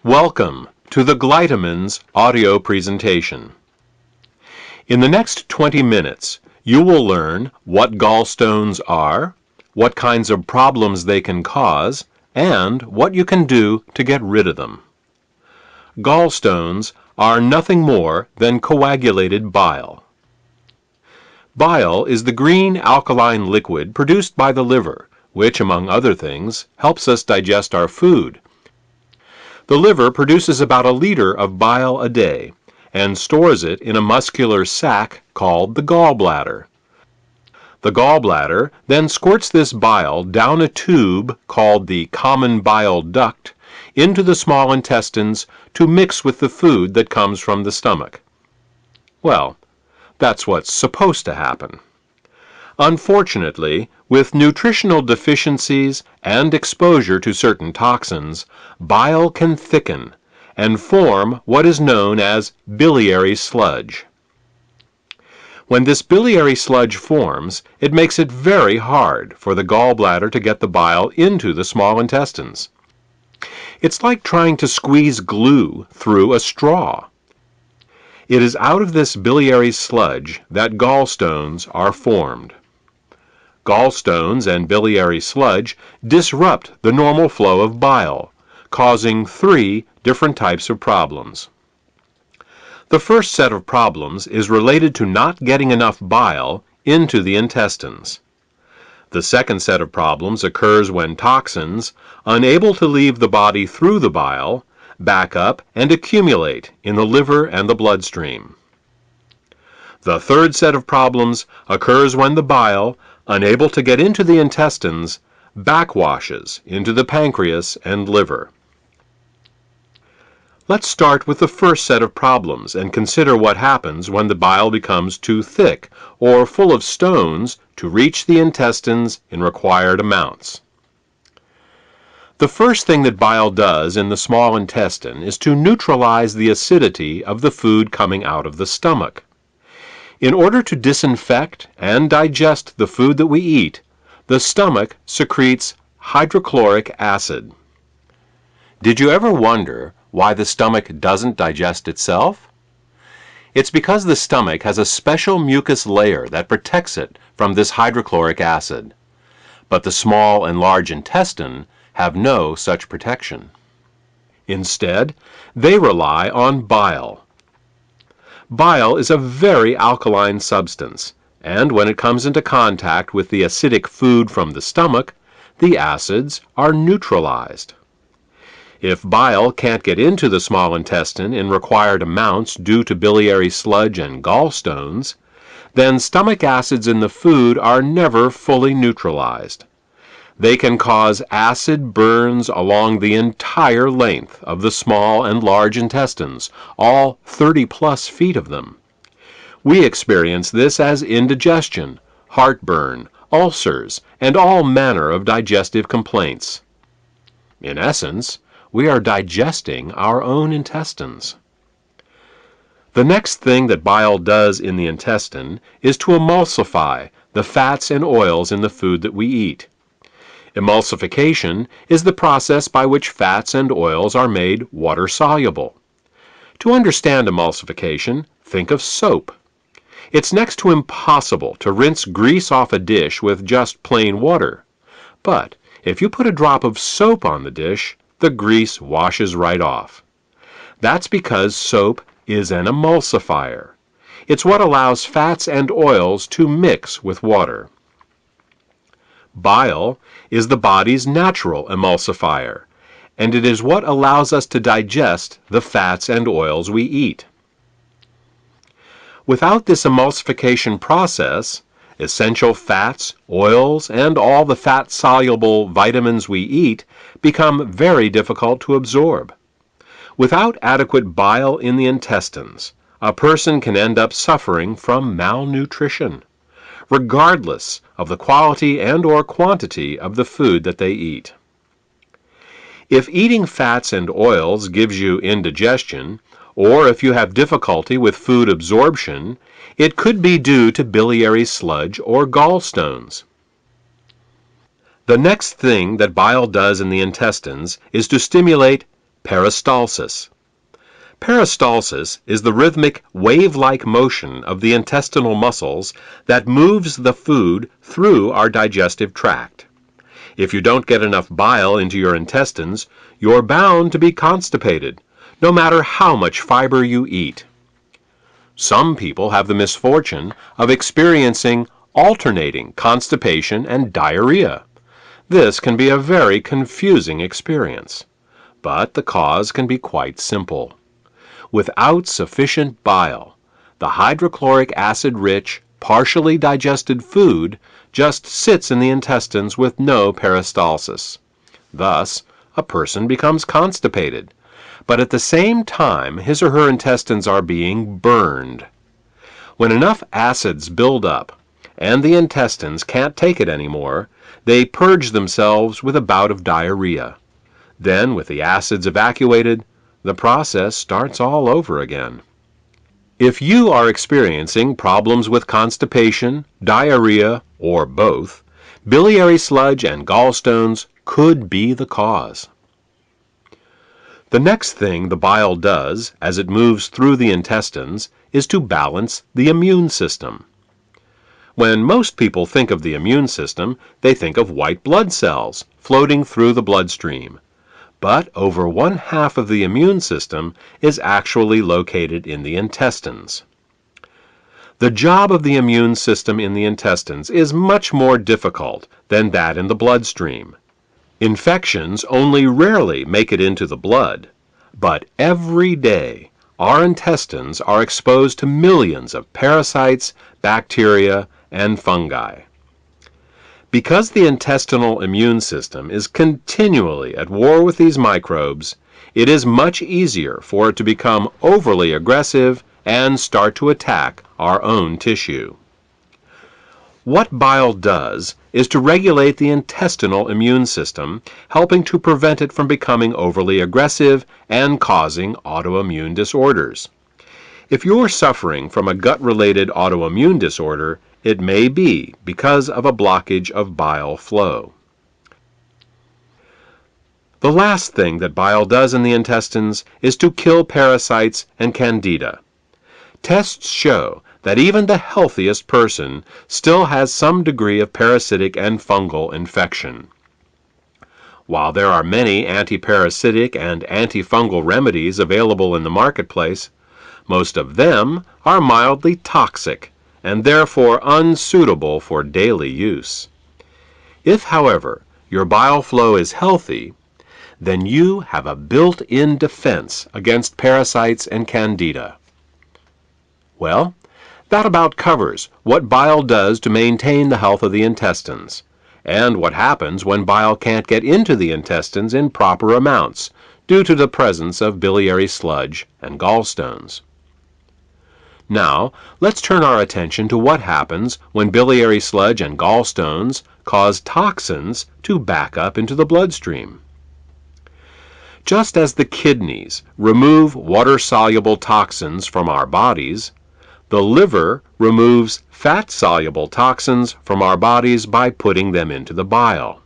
Welcome to the Glytamins audio presentation. In the next 20 minutes, you will learn what gallstones are, what kinds of problems they can cause, and what you can do to get rid of them. Gallstones are nothing more than coagulated bile. Bile is the green alkaline liquid produced by the liver, which, among other things, helps us digest our food. The liver produces about a liter of bile a day and stores it in a muscular sac called the gallbladder. The gallbladder then squirts this bile down a tube called the common bile duct into the small intestines to mix with the food that comes from the stomach. Well, that's what's supposed to happen. Unfortunately, with nutritional deficiencies and exposure to certain toxins, bile can thicken and form what is known as biliary sludge. When this biliary sludge forms, it makes it very hard for the gallbladder to get the bile into the small intestines. It's like trying to squeeze glue through a straw. It is out of this biliary sludge that gallstones are formed. Gallstones and biliary sludge disrupt the normal flow of bile, causing 3 different types of problems. The first set of problems is related to not getting enough bile into the intestines. The second set of problems occurs when toxins, unable to leave the body through the bile, back up and accumulate in the liver and the bloodstream. The third set of problems occurs when the bile, unable to get into the intestines, backwashes into the pancreas and liver. Let's start with the first set of problems and consider what happens when the bile becomes too thick or full of stones to reach the intestines in required amounts. The first thing that bile does in the small intestine is to neutralize the acidity of the food coming out of the stomach. In order to disinfect and digest the food that we eat, the stomach secretes hydrochloric acid. Did you ever wonder why the stomach doesn't digest itself? It's because the stomach has a special mucus layer that protects it from this hydrochloric acid. But the small and large intestine have no such protection. Instead, they rely on bile. Bile is a very alkaline substance, and when it comes into contact with the acidic food from the stomach, the acids are neutralized. If bile can't get into the small intestine in required amounts due to biliary sludge and gallstones, then stomach acids in the food are never fully neutralized. They can cause acid burns along the entire length of the small and large intestines, all 30+ feet of them. We experience this as indigestion, heartburn, ulcers, and all manner of digestive complaints. In essence, we are digesting our own intestines. The next thing that bile does in the intestine is to emulsify the fats and oils in the food that we eat. Emulsification is the process by which fats and oils are made water-soluble. To understand emulsification, think of soap. It's next to impossible to rinse grease off a dish with just plain water. But if you put a drop of soap on the dish, the grease washes right off. That's because soap is an emulsifier. It's what allows fats and oils to mix with water. Bile is the body's natural emulsifier, and it is what allows us to digest the fats and oils we eat. Without this emulsification process, essential fats, oils, and all the fat-soluble vitamins we eat become very difficult to absorb. Without adequate bile in the intestines, a person can end up suffering from malnutrition, regardless of the quality and/or quantity of the food that they eat. If eating fats and oils gives you indigestion, or if you have difficulty with food absorption, it could be due to biliary sludge or gallstones. The next thing that bile does in the intestines is to stimulate Peristalsis. Peristalsis is the rhythmic wave-like motion of the intestinal muscles that moves the food through our digestive tract. If you don't get enough bile into your intestines, you're bound to be constipated, no matter how much fiber you eat. Some people have the misfortune of experiencing alternating constipation and diarrhea. This can be a very confusing experience, but the cause can be quite simple. Without sufficient bile, the hydrochloric acid-rich, partially digested food just sits in the intestines with no peristalsis. Thus, a person becomes constipated, but at the same time his or her intestines are being burned. When enough acids build up and the intestines can't take it anymore, they purge themselves with a bout of diarrhea. Then, with the acids evacuated, the process starts all over again. If you are experiencing problems with constipation, diarrhea, or both, biliary sludge and gallstones could be the cause. The next thing the bile does as it moves through the intestines is to balance the immune system. When most people think of the immune system, they think of white blood cells floating through the bloodstream. But over 1/2 of the immune system is actually located in the intestines. The job of the immune system in the intestines is much more difficult than that in the bloodstream. Infections only rarely make it into the blood, but every day our intestines are exposed to millions of parasites, bacteria, and fungi. Because the intestinal immune system is continually at war with these microbes, it is much easier for it to become overly aggressive and start to attack our own tissue. What bile does is to regulate the intestinal immune system, helping to prevent it from becoming overly aggressive and causing autoimmune disorders. If you're suffering from a gut-related autoimmune disorder, it may be because of a blockage of bile flow. The last thing that bile does in the intestines is to kill parasites and candida. Tests show that even the healthiest person still has some degree of parasitic and fungal infection. While there are many antiparasitic and antifungal remedies available in the marketplace, most of them are mildly toxic and therefore unsuitable for daily use. If, however, your bile flow is healthy, then you have a built-in defense against parasites and candida. Well, that about covers what bile does to maintain the health of the intestines, and what happens when bile can't get into the intestines in proper amounts due to the presence of biliary sludge and gallstones. Now, let's turn our attention to what happens when biliary sludge and gallstones cause toxins to back up into the bloodstream. Just as the kidneys remove water-soluble toxins from our bodies, the liver removes fat-soluble toxins from our bodies by putting them into the bile.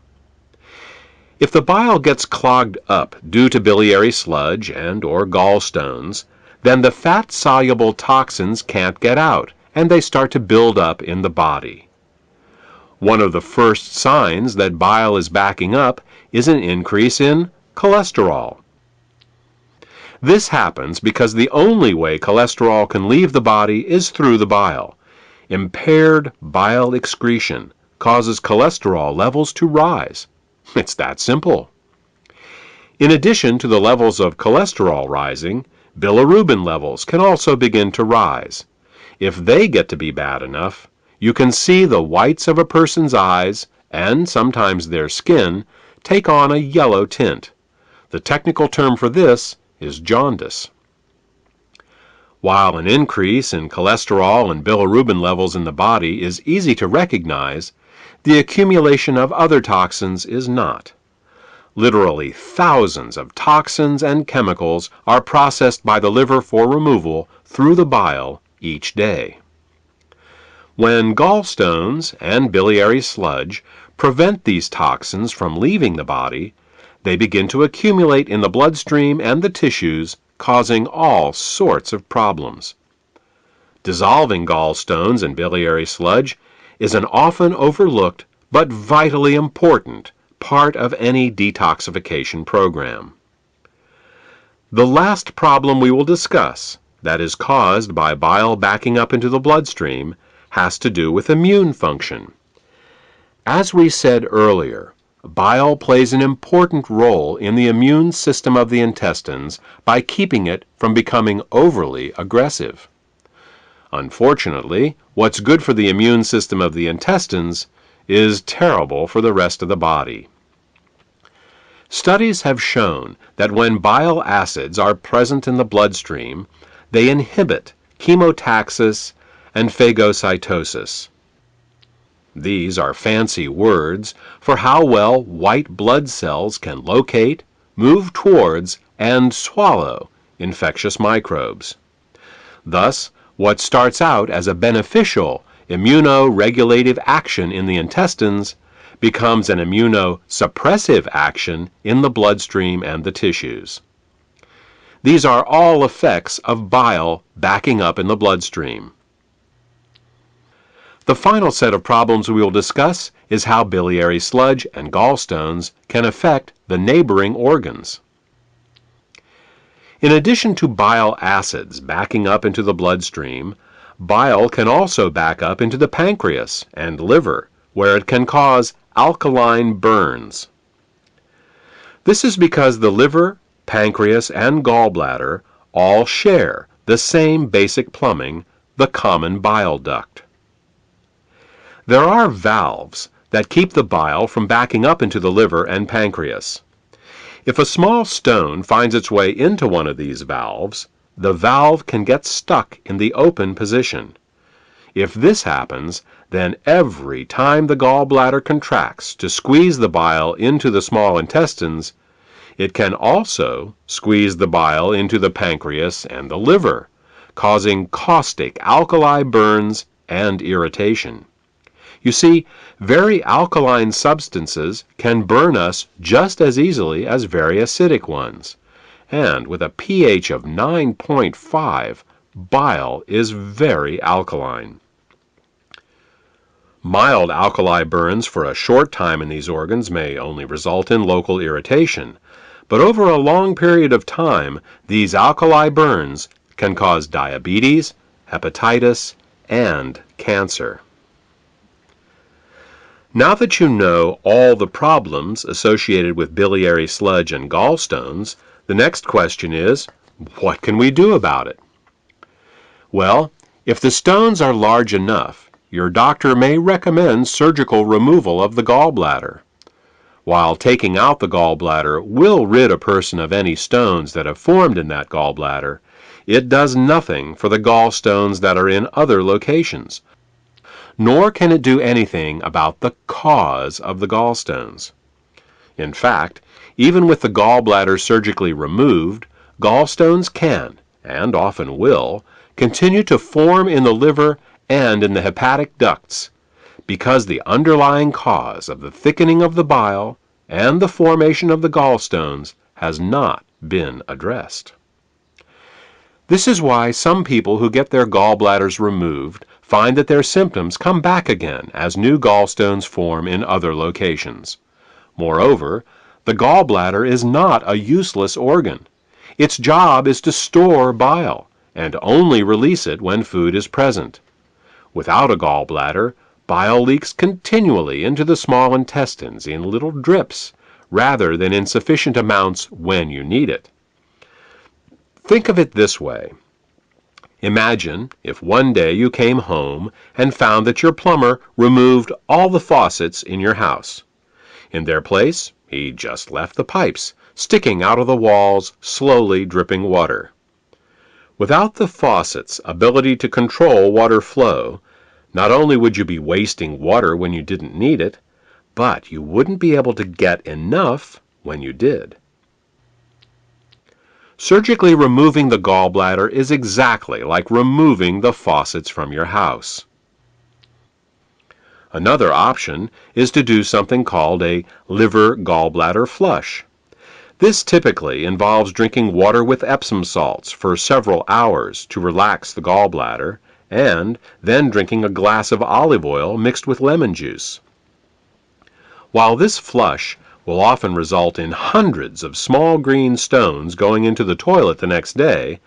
If the bile gets clogged up due to biliary sludge and/or gallstones, then the fat-soluble toxins can't get out, and they start to build up in the body. One of the first signs that bile is backing up is an increase in cholesterol. This happens because the only way cholesterol can leave the body is through the bile. Impaired bile excretion causes cholesterol levels to rise. It's that simple. In addition to the levels of cholesterol rising, bilirubin levels can also begin to rise. If they get to be bad enough, you can see the whites of a person's eyes, and sometimes their skin, take on a yellow tint. The technical term for this is jaundice. While an increase in cholesterol and bilirubin levels in the body is easy to recognize, the accumulation of other toxins is not. Literally thousands of toxins and chemicals are processed by the liver for removal through the bile each day. When gallstones and biliary sludge prevent these toxins from leaving the body, They begin to accumulate in the bloodstream and the tissues, causing all sorts of problems. Dissolving gallstones and biliary sludge is an often overlooked but vitally important part of any detoxification program. The last problem we will discuss, that is caused by bile backing up into the bloodstream, has to do with immune function. As we said earlier, bile plays an important role in the immune system of the intestines by keeping it from becoming overly aggressive. Unfortunately, what's good for the immune system of the intestines is terrible for the rest of the body. Studies have shown that when bile acids are present in the bloodstream, they inhibit chemotaxis and phagocytosis. These are fancy words for how well white blood cells can locate, move towards, and swallow infectious microbes. Thus, what starts out as a beneficial immunoregulative action in the intestines becomes an immunosuppressive action in the bloodstream and the tissues. These are all effects of bile backing up in the bloodstream. The final set of problems we will discuss is how biliary sludge and gallstones can affect the neighboring organs. In addition to bile acids backing up into the bloodstream, bile can also back up into the pancreas and liver, where it can cause alkaline burns. This is because the liver, pancreas, and gallbladder all share the same basic plumbing, the common bile duct. There are valves that keep the bile from backing up into the liver and pancreas. If a small stone finds its way into one of these valves, the valve can get stuck in the open position. If this happens, then every time the gallbladder contracts to squeeze the bile into the small intestines, it can also squeeze the bile into the pancreas and the liver, causing caustic alkali burns and irritation. You see, very alkaline substances can burn us just as easily as very acidic ones. And with a pH of 9.5, bile is very alkaline. Mild alkali burns for a short time in these organs may only result in local irritation, but over a long period of time, these alkali burns can cause diabetes, hepatitis, and cancer. Now that you know all the problems associated with biliary sludge and gallstones, the next question is, what can we do about it? Well, if the stones are large enough, your doctor may recommend surgical removal of the gallbladder. While taking out the gallbladder will rid a person of any stones that have formed in that gallbladder, it does nothing for the gallstones that are in other locations, nor can it do anything about the cause of the gallstones. In fact, even with the gallbladder surgically removed, gallstones can, and often will, continue to form in the liver and in the hepatic ducts, because the underlying cause of the thickening of the bile and the formation of the gallstones has not been addressed. This is why some people who get their gallbladders removed find that their symptoms come back again as new gallstones form in other locations. Moreover, the gallbladder is not a useless organ. Its job is to store bile and only release it when food is present. Without a gallbladder, bile leaks continually into the small intestines in little drips, rather than in sufficient amounts when you need it. Think of it this way. Imagine if one day you came home and found that your plumber removed all the faucets in your house. In their place, he just left the pipes, sticking out of the walls, slowly dripping water. Without the faucet's ability to control water flow, not only would you be wasting water when you didn't need it, but you wouldn't be able to get enough when you did. Surgically removing the gallbladder is exactly like removing the faucets from your house. Another option is to do something called a liver gallbladder flush. This typically involves drinking water with Epsom salts for several hours to relax the gallbladder, and then drinking a glass of olive oil mixed with lemon juice. While this flush will often result in hundreds of small green stones going into the toilet the next day,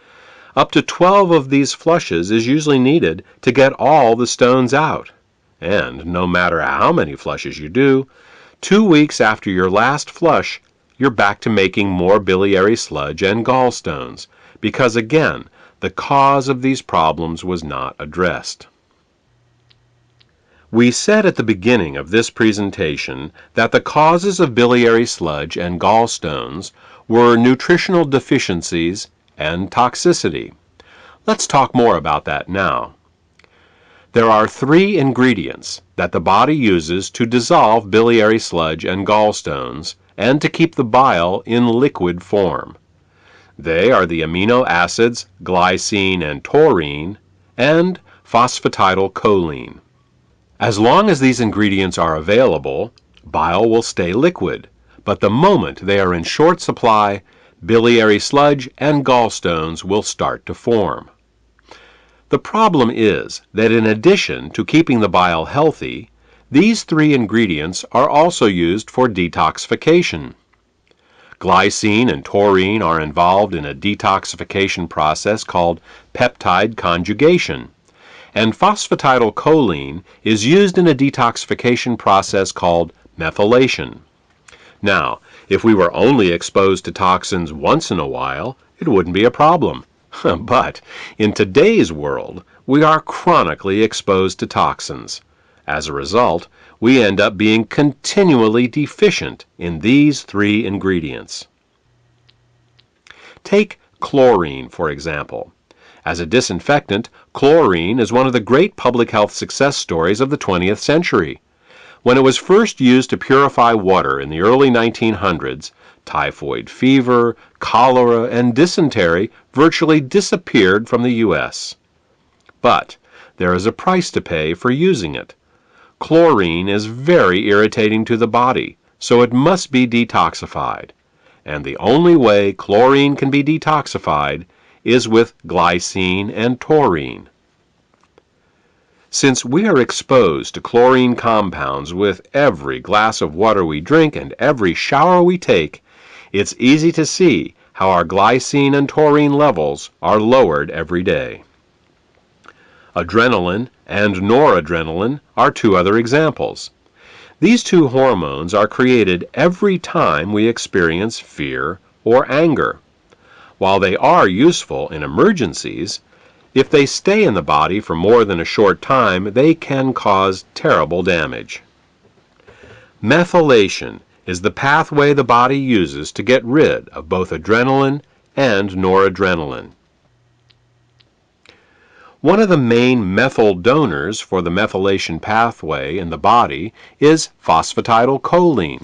up to 12 of these flushes is usually needed to get all the stones out. And no matter how many flushes you do, 2 weeks after your last flush, you're back to making more biliary sludge and gallstones, because again, the cause of these problems was not addressed. We said at the beginning of this presentation that the causes of biliary sludge and gallstones were nutritional deficiencies and toxicity. Let's talk more about that now. There are 3 ingredients that the body uses to dissolve biliary sludge and gallstones and to keep the bile in liquid form. They are the amino acids glycine and taurine and phosphatidylcholine. As long as these ingredients are available, bile will stay liquid, but the moment they are in short supply, biliary sludge and gallstones will start to form. The problem is that in addition to keeping the bile healthy, these 3 ingredients are also used for detoxification. Glycine and taurine are involved in a detoxification process called peptide conjugation, and phosphatidylcholine is used in a detoxification process called methylation. Now, if we were only exposed to toxins once in a while, it wouldn't be a problem. But in today's world, we are chronically exposed to toxins. As a result, we end up being continually deficient in these 3 ingredients. Take chlorine, for example. As a disinfectant, chlorine is one of the great public health success stories of the 20th century. When it was first used to purify water in the early 1900s, typhoid fever, cholera, and dysentery virtually disappeared from the U.S. But there is a price to pay for using it. Chlorine is very irritating to the body, so it must be detoxified. And the only way chlorine can be detoxified is with glycine and taurine. Since we are exposed to chlorine compounds with every glass of water we drink and every shower we take, it's easy to see how our glycine and taurine levels are lowered every day. Adrenaline and noradrenaline are 2 other examples. These 2 hormones are created every time we experience fear or anger. While they are useful in emergencies, if they stay in the body for more than a short time, they can cause terrible damage. Methylation is the pathway the body uses to get rid of both adrenaline and noradrenaline. One of the main methyl donors for the methylation pathway in the body is phosphatidylcholine.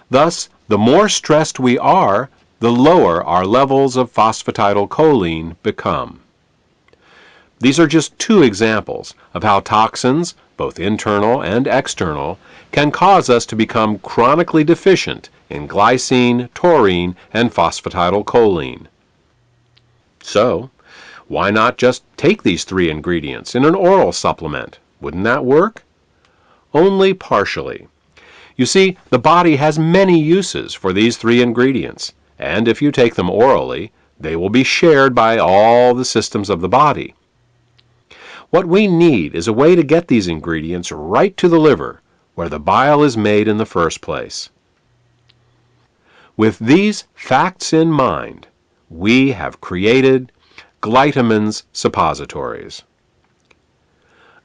Thus, the more stressed we are, the lower our levels of phosphatidylcholine become. These are just 2 examples of how toxins, both internal and external, can cause us to become chronically deficient in glycine, taurine, and phosphatidylcholine. So, why not just take these 3 ingredients in an oral supplement? Wouldn't that work? Only partially. You see, the body has many uses for these 3 ingredients, and if you take them orally, they will be shared by all the systems of the body. What we need is a way to get these ingredients right to the liver, where the bile is made in the first place. With these facts in mind, we have created Glytamins Suppositories.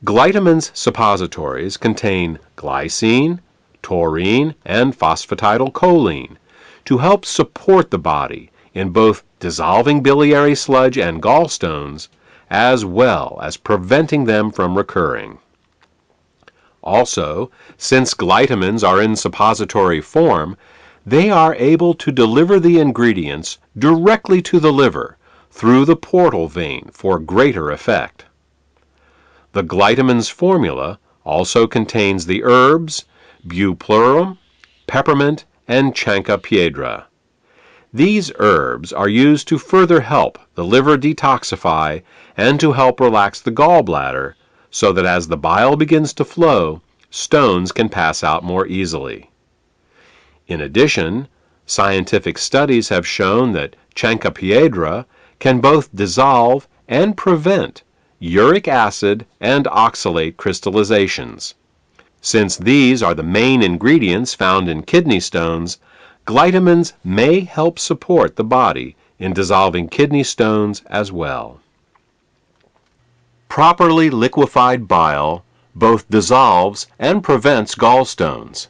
Glytamins Suppositories contain glycine, taurine, and phosphatidylcholine to help support the body in both dissolving biliary sludge and gallstones, as well as preventing them from recurring. Also, since glytamins are in suppository form, they are able to deliver the ingredients directly to the liver through the portal vein for greater effect. The Glytamins formula also contains the herbs bupleurum, peppermint, and chancca piedra. These herbs are used to further help the liver detoxify and to help relax the gallbladder so that as the bile begins to flow, stones can pass out more easily. In addition, scientific studies have shown that chancropiedra can both dissolve and prevent uric acid and oxalate crystallizations. Since these are the main ingredients found in kidney stones, glytamins may help support the body in dissolving kidney stones as well. Properly liquefied bile both dissolves and prevents gallstones.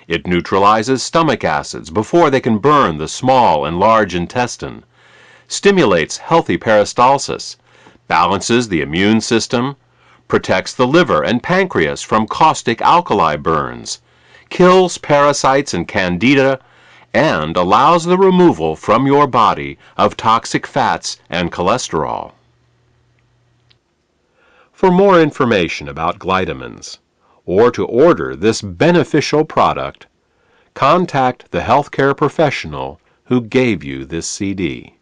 It neutralizes stomach acids before they can burn the small and large intestine, stimulates healthy peristalsis, balances the immune system, protects the liver and pancreas from caustic alkali burns, kills parasites and candida, and allows the removal from your body of toxic fats and cholesterol. For more information about glytamins, or to order this beneficial product, contact the healthcare professional who gave you this CD.